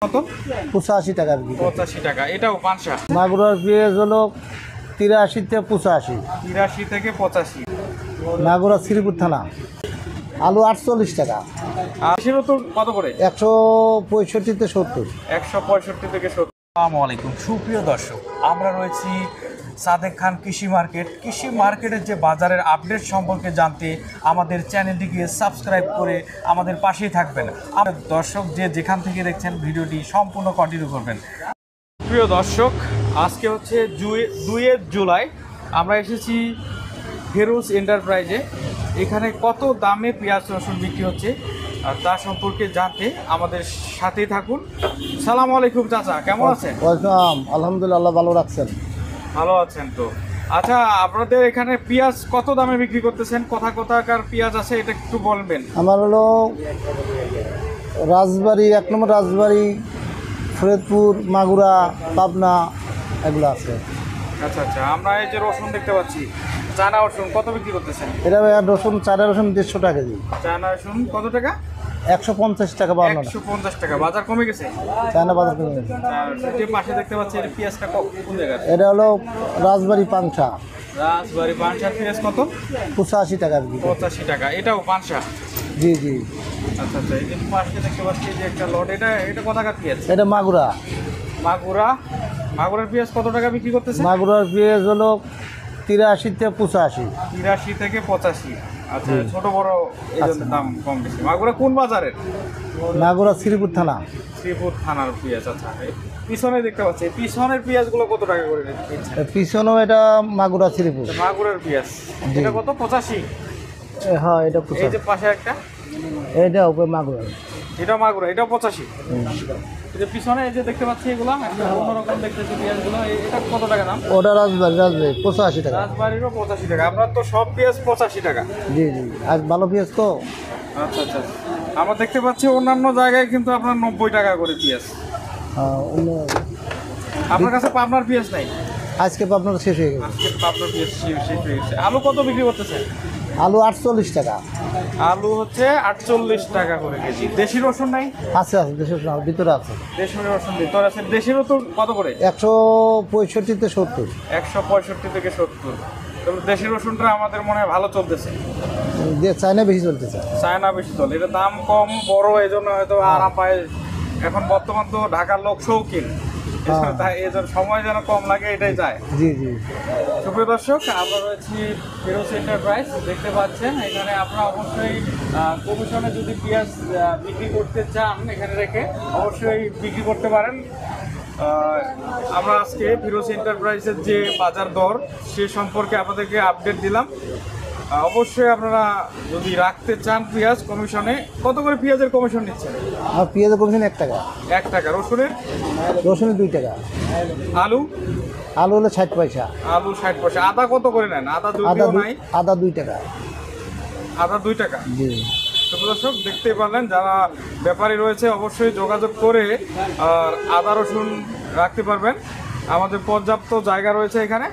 কত? 85 টাকা বিক্রি। 85 টাকা। এটাও পাঁচশা। মাগুরার পেঁয়াজ হলো 83 থেকে 85। 83 থেকে 85। মাগুরা শ্রীপুর থানা। আলু 48 টাকা। আর সেটা তো কত করে? 165 থেকে 70। 165 থেকে 70। আসসালামু আলাইকুম সুপ্রিয় দর্শক, আমরা রয়েছি সাদেক খান কৃষি মার্কেটের যে বাজারের আপডেট সম্পর্কে জানতে আমাদের চ্যানেলটিকে সাবস্ক্রাইব করে আমাদের পাশেই থাকবেন। আমাদের দর্শক যেখান থেকে দেখছেন ভিডিওটি সম্পূর্ণ কন্টিনিউ করবেন। প্রিয় দর্শক, আজকে হচ্ছে 2 জুলাই, আমরা এসেছি ফেরোজ এন্টারপ্রাইজে। এখানে কত দামে পেঁয়াজ রসুন বিক্রি হচ্ছে আর তার সম্পর্কে জানতে আমাদের সাথেই থাকুন। সালাম আলাইকুম চাচা, কেমন আছেন? ওয়েলকাম, আলহামদুলিল্লাহ, ভালো রাখছেন। ভালো আছেন তো? আচ্ছা, আপনাদের এখানে পেঁয়াজ কত দামে বিক্রি করতেছেন? কোথাকার পেঁয়াজ আছে এটা একটু বলবেন। আমার হলো রাজবাড়ি, 1 নম্বর রাজবাড়ি, ফরিদপুর, মাগুরা, পাবনা, এগুলো আছে। আচ্ছা আচ্ছা, আমরা এই যে রসুন দেখতে পাচ্ছি, চায়না রসুন কত বিক্রি করতেছেন? এটা রসুন, চারা রসুন 150 টাকা কেজি। চায়না রসুন কত টাকা? 150 টাকা। 150 টাকা। বাজার কমে গেছে? চায়না বাজার কমে গেছে। যে পাশে দেখতে পাচ্ছি এটা পেঁয়াজটা কোন জায়গায়? এটা হলো রাজবাড়ি পাংশা। রাজবাড়ি পাঁচশার পেঁয়াজ কত? 85 টাকা বিক্রি। 85 টাকা। এটাও পাঁচশা? জি জি। আচ্ছা আচ্ছা, এই যে পাশে দেখতে পাচ্ছি যে একটা লট, এটা কোথাকার পেঁয়াজ? এটা মাগুরা। মাগুরার পেঁয়াজ কত টাকা বিক্রি করতেছে? মাগুরার পেঁয়াজ হলো 83 থেকে 85। 83 থেকে 85। আচ্ছা, ছোট বড় এই জন্য দাম কম বেশি। মাগুরা কোন বাজারের? মাগুরা শ্রীপুর থানা। শ্রীপুর থানার পেঁয়াজ। আচ্ছা, পিছনে দেখতে পাচ্ছি, পিছনের পেঁয়াজগুলো কত টাকা করে দিচ্ছেন? পিছনেও এটা মাগুরা শ্রীপুর। মাগুরার পেঁয়াজ এটা কত? 85? হ্যাঁ, এটা এই যে পাশে একটা, এটা উপরে মাগুরা। এটা মাগুরা, এটাও 85। এই যে পিছনে এই যে দেখতে পাচ্ছি এগুলো একটা অন্যরকম দেখতেছি পেঁয়াজগুলো, এটা কত টাকা দাম? ওটা রাজবাড়ি 85 টাকা। রাজবাড়িরও 85 টাকা। আমরা তো সব পেঁয়াজ 85 টাকা। জি জি, আজ ভালো পেঁয়াজ তো। আচ্ছা আচ্ছা, আমরা দেখতে পাচ্ছি অন্যান্য জায়গায় কিন্তু আপনার 90 টাকা করে পেঁয়াজ। আপনার কাছে পাবনার পেঁয়াজ নাই? আজকে আপনার শেষ হয়ে গেছে। আজকে পাবনার পেঁয়াজ শেষ হয়ে গেছে। আলু কত বিক্রি করতেছে? আলু 48 টাকা। আলু হচ্ছে 48 টাকা করে কেজি। দেশি রসুন নাই? আছে আছে, দেশের ভিতরে আছে। দেশি রসুন ভিতরে আছে। দেশি রসুন কত করে? 165 থেকে 70। 165 থেকে 70। তবে দেশি রসুনটা আমাদের মনে হয় ভালো চলতেছে। দিয়ে চায়না বেশি চলতেছে। চায়না বেশি চলে, এটা দাম কম, বড়, এই জন্য হয়তো আরাম পায়। এখন বর্তমান তো ঢাকার লোক শৌখিন, তাই এই জন্য সময় যেন কম লাগে এটাই চায়। জি জি। সুপ্রিয় দর্শক, আমরা রয়েছি ফেরোজ এন্টারপ্রাইজ, দেখতে পাচ্ছেন এখানে আপনারা অবশ্যই কমিশনে যদি পেঁয়াজ বিক্রি করতে চান এখানে রেখে অবশ্যই বিক্রি করতে পারেন। আমরা আজকে ফেরোজ এন্টারপ্রাইজের যে বাজার দর সে সম্পর্কে আপনাদেরকে আপডেট দিলাম। অবশ্যই আপনারা যদি রাখতে চান পেঁয়াজ কমিশনে, কত করে পেঁয়াজের কমিশন নিচ্ছেন? আর পেঁয়াজের কমিশন 1 টাকা। 1 টাকা। রসুনের? রসুনের 2 টাকা। আলু? আলু হলো 60 পয়সা। আলু 60 পয়সা। আদা কত করে নেন? আদা যদিও নাই। আদা 2 টাকা। আদা 2 টাকা। জি। তো দর্শক, দেখতেই পারলেন, যারা ব্যাপারী রয়েছে অবশ্যই যোগাযোগ করে আর আদা রসুন রাখতে পারবেন। আমাদের পর্যাপ্ত জায়গা রয়েছে এখানে।